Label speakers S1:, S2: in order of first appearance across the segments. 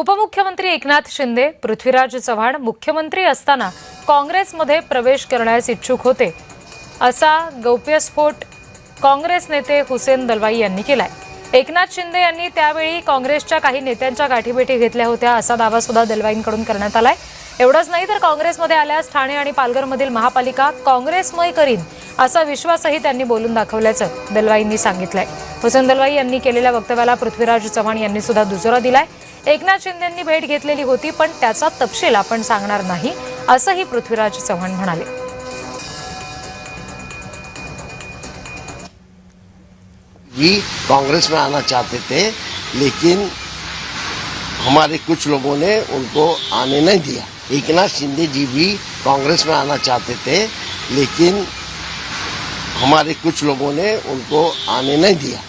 S1: उपमुख्यमंत्री एकनाथ शिंदे पृथ्वीराज चव्हाण मुख्यमंत्री असताना काँग्रेसमध्ये प्रवेश करण्यास इच्छुक होते असा गौप्यस्फोट काँग्रेस नेते हुसेन दलवाई यांनी केलाय। एकनाथ शिंदे यांनी त्यावेळी काँग्रेसच्या काही नेत्यांच्या गाठीभेटी घेतल्या होत्या असा दावा सुद्धा दलवाईंकडून करण्यात आलाय। एवढंच नाही तर काँग्रेसमध्ये आल्यास ठाणे आणि पालघरमधील महापालिका काँग्रेसमय करीन असा विश्वासही त्यांनी बोलून दाखवल्याचं दलवाईंनी सांगितलंय। हुसेन दलवाई यांनी केलेल्या वक्तव्याला पृथ्वीराज चव्हाण यांनी सुद्धा दुजोरा दिलाय। एकनाथ शिंदेंनी भेट घेतलेली होती पण त्याचा तपशील आपण सांगणार नाही असंही पृथ्वीराज चव्हाण म्हणाले।
S2: भी कांग्रेस में आना चाहते थे लेकिन हमारे कुछ लोगों ने उनको आने नहीं दिया। एकनाथ शिंदे जी भी कांग्रेस में आना चाहते थे लेकिन हमारे कुछ लोगों ने उनको आने नहीं दिया।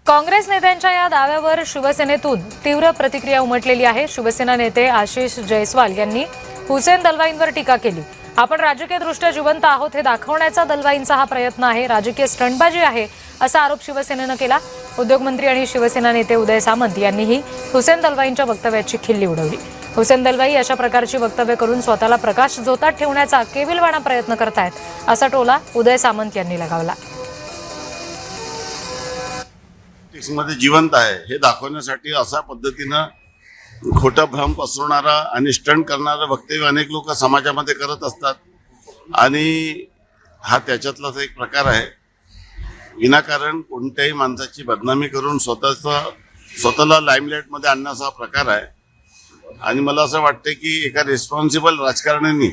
S1: काँग्रेस नेत्यांच्या या दाव्यावर शिवसेनेतून तीव्र प्रतिक्रिया उमटलेली आहे। शिवसेना नेते आशिष जयस्वाल यांनी हुसेन दलवाईंवर टीका केली। आपण राजकीयदृष्ट्या जिवंत आहोत हे दाखवण्याचा दलवाईंचा हा प्रयत्न आहे, राजकीय स्टंटबाजी आहे असा आरोप शिवसेनेनं केला। उद्योगमंत्री आणि शिवसेना नेते उदय सामंत यांनीही हुसेन दलवाईंच्या वक्तव्याची खिल्ली उडवली। हुसेन दलवाई अशा प्रकारची वक्तव्य करून स्वतःला प्रकाश झोतात ठेवण्याचा केविलवाणा प्रयत्न करतायत असा टोला उदय सामंत यांनी लगावला।
S3: मध्ये जिवंत आहे हे दाखवण्यासाठी अशा पद्धतीनं खोटा भ्रम पसरवणारा आणि स्टंट करणारा वक्तव्य अनेक लोक समाजामध्ये करत असतात आणि हा त्याच्यातलाच एक प्रकार आहे। विनाकारण कोणत्याही माणसाची बदनामी करून स्वतःला लाईमलाईटमध्ये आणण्याचा हा प्रकार आहे आणि मला असं वाटतं की एका रिस्पॉन्सिबल राजकारण्यांनी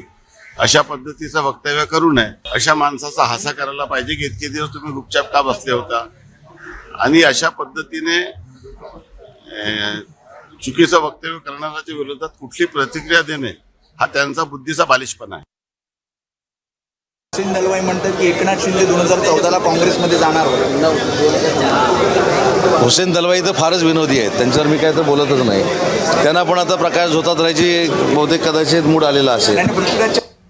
S3: अशा पद्धतीचं वक्तव्य करू नये। अशा माणसाचा हासा करायला पाहिजे की इतके दिवस तुम्ही गुपचाप का बसले होता आणि अशा पद्धतीने चुकीचं वक्तव्य करणाऱ्याच्या विरोधात कुठली प्रतिक्रिया देणे हा त्यांचा बुद्धीचा बालिशपणा आहे।
S4: हुसेन दलवाई म्हणतात की एकनाथ शिंदे 2014ला काँग्रेसमध्ये जाणार होते।
S5: हुसेन दलवाई तर फारच विनोदी आहेत, त्यांच्यावर मी काय तर बोलतच नाही। त्यांना पण आता प्रकाश झोतात राहायची बहुतेक कदाचित मूड आलेला असेल।